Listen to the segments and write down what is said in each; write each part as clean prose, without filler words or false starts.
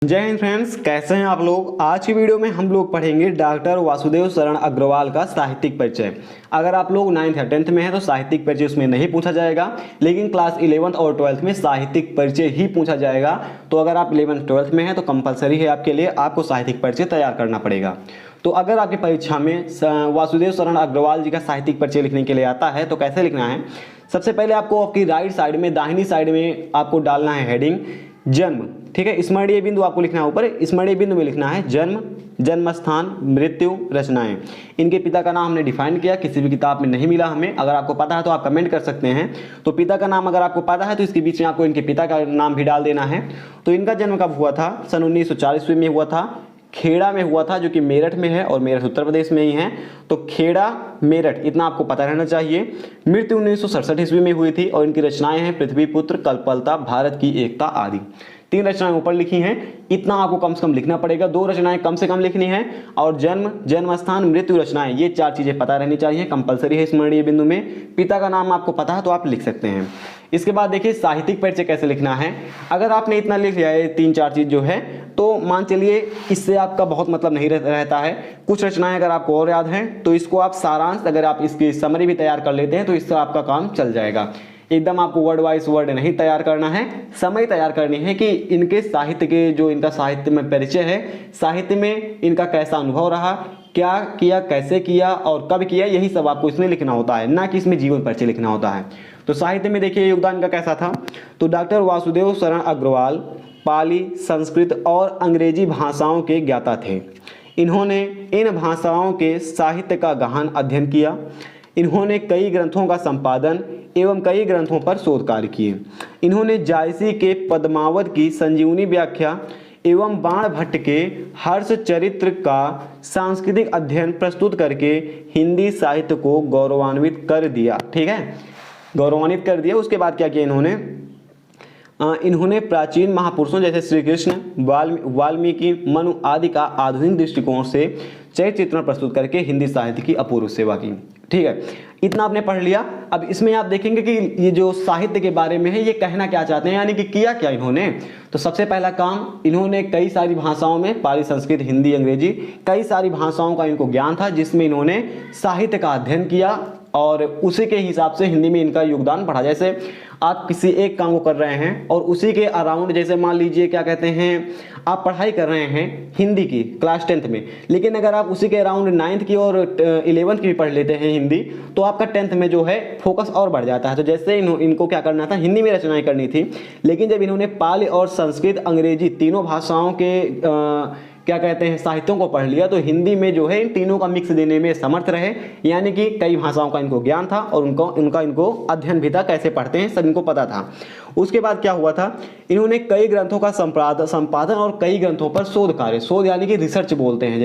जय हिंद फ्रेंड्स, कैसे हैं आप लोग। आज की वीडियो में हम लोग पढ़ेंगे डॉक्टर वासुदेव शरण अग्रवाल का साहित्यिक परिचय। अगर आप लोग 9th या 10th में हैं तो साहित्यिक परिचय उसमें नहीं पूछा जाएगा, लेकिन क्लास 11th और 12th में साहित्यिक परिचय ही पूछा जाएगा। तो अगर आप 11th 12th में हैं तो कंपलसरी है आपके लिए, आपको साहित्यिक परिचय तैयार करना पड़ेगा। तो अगर आपकी परीक्षा में वासुदेव शरण अग्रवाल जी का साहित्यिक परिचय लिखने के लिए आता है तो कैसे लिखना है। सबसे पहले आपको आपकी राइट साइड में, दाहिनी साइड में आपको डालना है हेडिंग जन्म। ठीक है, स्मरणीय बिंदु आपको लिखना है ऊपर, स्मरणीय बिंदु में लिखना है जन्म, जन्म स्थान, मृत्यु, रचनाएं। इनके पिता का नाम हमने डिफाइन किया, किसी भी किताब में नहीं मिला हमें। अगर आपको पता है तो आप कमेंट कर सकते हैं। तो पिता का नाम अगर आपको पता है तो इसके बीच में आपको इनके पिता का नाम भी डाल देना है। तो इनका जन्म कब हुआ था? सन 1940 में हुआ था, खेड़ा में हुआ था, जो कि मेरठ में है और मेरठ उत्तर प्रदेश में ही है। तो खेड़ा मेरठ इतना आपको पता रहना चाहिए। मृत्यु 1967 ईस्वी में हुई थी और इनकी रचनाएं हैं पृथ्वी पुत्र, कल्पलता, भारत की एकता आदि। 3 रचनाएं ऊपर लिखी हैं, इतना आपको कम से कम लिखना पड़ेगा। 2 रचनाएं कम से कम लिखनी है और जन्म, जन्म स्थान, मृत्यु, रचनाएं, ये 4 चीजें पता रहनी चाहिए, कंपलसरी है स्मरणीय बिंदु में। पिता का नाम आपको पता है तो आप लिख सकते हैं। इसके बाद देखिए साहित्यिक परिचय कैसे लिखना है। अगर आपने इतना लिख लिया है 3-4 चीज जो है, तो मान चलिए इससे आपका बहुत मतलब नहीं रहता है। कुछ रचनाएं अगर आपको और याद हैं तो इसको आप सारांश, अगर आप इसकी समरी भी तैयार कर लेते हैं तो इससे आपका काम चल जाएगा। एकदम आपको वर्ड वाइज वर्ड नहीं तैयार करना है, समय तैयार करनी है कि इनके साहित्य के, जो इनका साहित्य में परिचय है, साहित्य में इनका कैसा अनुभव रहा, क्या किया, कैसे किया और कब किया, यही सब आपको इसमें लिखना होता है, ना कि इसमें जीवन परिचय लिखना होता है। तो साहित्य में देखिए योगदान इनका कैसा था। तो डॉक्टर वासुदेव शरण अग्रवाल पाली, संस्कृत और अंग्रेजी भाषाओं के ज्ञाता थे। इन्होंने इन भाषाओं के साहित्य का गहन अध्ययन किया। इन्होंने कई ग्रंथों का संपादन एवं कई ग्रंथों पर शोध कार्य किए। इन्होंने जायसी के पद्मावत की संजीवनी व्याख्या एवं बाण भट्ट के हर्ष चरित्र का सांस्कृतिक अध्ययन प्रस्तुत करके हिंदी साहित्य को गौरवान्वित कर दिया। ठीक है, गौरवान्वित कर दिया। उसके बाद क्या किया इन्होंने प्राचीन महापुरुषों जैसे श्री कृष्ण, वाल्मीकि, मनु आदि का आधुनिक दृष्टिकोण से चरित्र चित्रण प्रस्तुत करके हिंदी साहित्य की अपूर्व सेवा की। ठीक है, इतना आपने पढ़ लिया। अब इसमें आप देखेंगे कि ये जो साहित्य के बारे में है ये कहना क्या चाहते हैं, यानी कि किया क्या इन्होंने। तो सबसे पहला काम, इन्होंने कई सारी भाषाओं में, पाली, संस्कृत, हिंदी, अंग्रेजी, कई सारी भाषाओं का इनको ज्ञान था, जिसमें इन्होंने साहित्य का अध्ययन किया और उसी के हिसाब से हिंदी में इनका योगदान बढ़ा। जैसे आप किसी एक काम को कर रहे हैं और उसी के अराउंड, जैसे मान लीजिए क्या कहते हैं, आप पढ़ाई कर रहे हैं हिंदी की क्लास 10th में, लेकिन अगर आप उसी के अराउंड 9th की और 11th की भी पढ़ लेते हैं हिंदी, तो आपका 10th में जो है फोकस और बढ़ जाता है। तो जैसे इनको क्या करना था, हिंदी में रचनाएं करनी थी, लेकिन जब इन्होंने पाली और संस्कृत, अंग्रेजी तीनों भाषाओं के क्या कहते हैं साहित्यों को पढ़ लिया, तो हिंदी में जो है इन तीनों का मिक्स देने में समर्थ रहे। यानी कि कई भाषाओं का इनको ज्ञान था और इनको अध्ययन भी था, कैसे पढ़ते हैं सब इनको पता था। उसके बाद क्या हुआ था, इन्होंने कई ग्रंथों का संपादन और कई ग्रंथों पर शोध कार्य, शोध यानी कि रिसर्च बोलते हैं,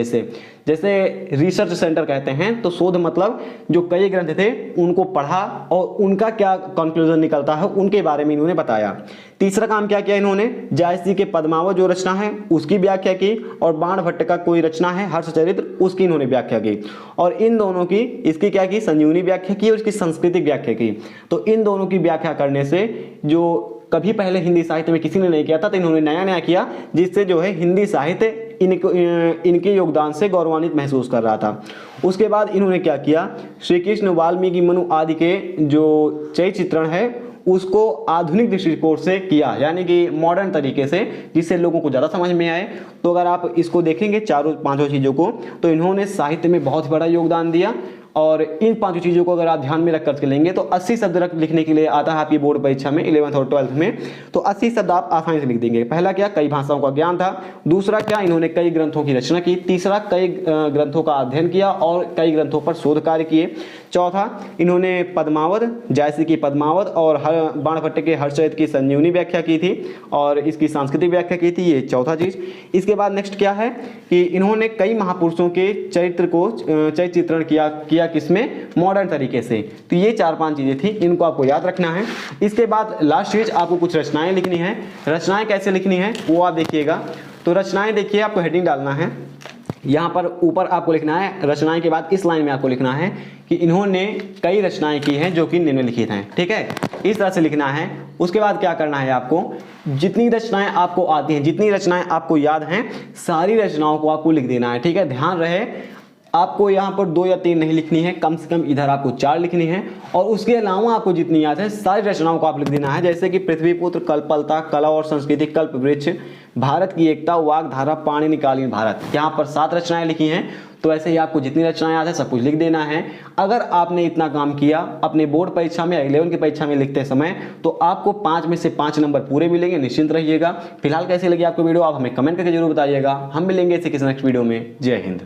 जैसे रिसर्च सेंटर कहते हैं। तो शोध मतलब जो कई ग्रंथ थे उनको पढ़ा और उनका क्या कंक्लूजन निकलता है उनके बारे में इन्होंने बताया। तीसरा काम क्या किया इन्होंने, जायसी के पद्मावत जो रचना है उसकी व्याख्या की और बाण भट्ट का कोई रचना है हर्ष चरित्र, उसकी इन्होंने व्याख्या की। और इन दोनों की, इसकी क्या की, संजीवनी व्याख्या की और इसकी सांस्कृतिक व्याख्या की। तो इन दोनों की व्याख्या करने से, जो कभी पहले हिंदी साहित्य में किसी ने नहीं किया था, तो इन्होंने नया नया किया, जिससे जो है हिंदी साहित्य इनके योगदान से गौरवान्वित महसूस कर रहा था। उसके बाद इन्होंने क्या किया, श्री कृष्ण, वाल्मीकि, मनु आदि के जो चरित्र चित्रण है उसको आधुनिक दृष्टिकोण से किया, यानी कि मॉडर्न तरीके से, जिससे लोगों को ज़्यादा समझ में आए। तो अगर आप इसको देखेंगे 4-5 चीज़ों को, तो इन्होंने साहित्य में बहुत बड़ा योगदान दिया। और इन 5 चीज़ों को अगर आप ध्यान में रख कर लेंगे तो 80 शब्द लिखने के लिए आता है आपकी बोर्ड परीक्षा में 11th और 12th में। तो 80 शब्द आप आसानी से लिख देंगे। पहला क्या, कई भाषाओं का ज्ञान था। दूसरा क्या, इन्होंने कई ग्रंथों की रचना की। तीसरा, कई ग्रंथों का अध्ययन किया और कई ग्रंथों पर शोध कार्य किए। चौथा, इन्होंने पद्मावत, जायसी की पद्मावत और बाण भट्ट के हर्षचरित्र की संजीवनी व्याख्या की थी और इसकी सांस्कृतिक व्याख्या की थी। ये चौथा चीज। इसके बाद नेक्स्ट क्या है कि इन्होंने कई महापुरुषों के चरित्र चित्रण किया किसमें, मॉडर्न तरीके से। तो ये 4-5 चीजें थी, इनको आपको याद रखना है। इसके बाद लास्ट चीज, आपको कुछ रचनाएं लिखनी है। रचनाएं कैसे लिखनी है वो आप देखिएगा। तो रचनाएं देखिए, आपको हेडिंग डालना है यहाँ पर ऊपर आपको लिखना है रचनाएं के बाद इस लाइन में आपको लिखना है कि इन्होंने कई रचनाएं की हैं जो कि निम्नलिखित हैं। ठीक है, इस तरह से लिखना है। उसके बाद क्या करना है आपको, जितनी रचनाएं आपको आती हैं, जितनी रचनाएं आपको याद हैं, सारी रचनाओं को आपको लिख देना है। ठीक है, ध्यान रहे आपको यहाँ पर 2 या 3 नहीं लिखनी है, कम से कम इधर आपको 4 लिखनी है। और उसके अलावा आपको जितनी याद है सारी रचनाओं को आप लिख देना है, जैसे कि पृथ्वीपुत्र, कल्पलता, कला और संस्कृति, कल्पवृक्ष, भारत की एकता, वाग्धारा, पाणिनिकालीन भारत। यहाँ पर 7 रचनाएं लिखी हैं, तो ऐसे ही आपको जितनी रचनाएं याद है सब कुछ लिख देना है। अगर आपने इतना काम किया अपने बोर्ड परीक्षा में या 11 की परीक्षा में लिखते समय, तो आपको 5 में से 5 नंबर पूरे मिलेंगे, निश्चिंत रहिएगा। फिलहाल कैसी लगी आपको वीडियो आप हमें कमेंट करके जरूर बताइएगा। हम मिलेंगे इसी किसी नेक्स्ट वीडियो में। जय हिंद।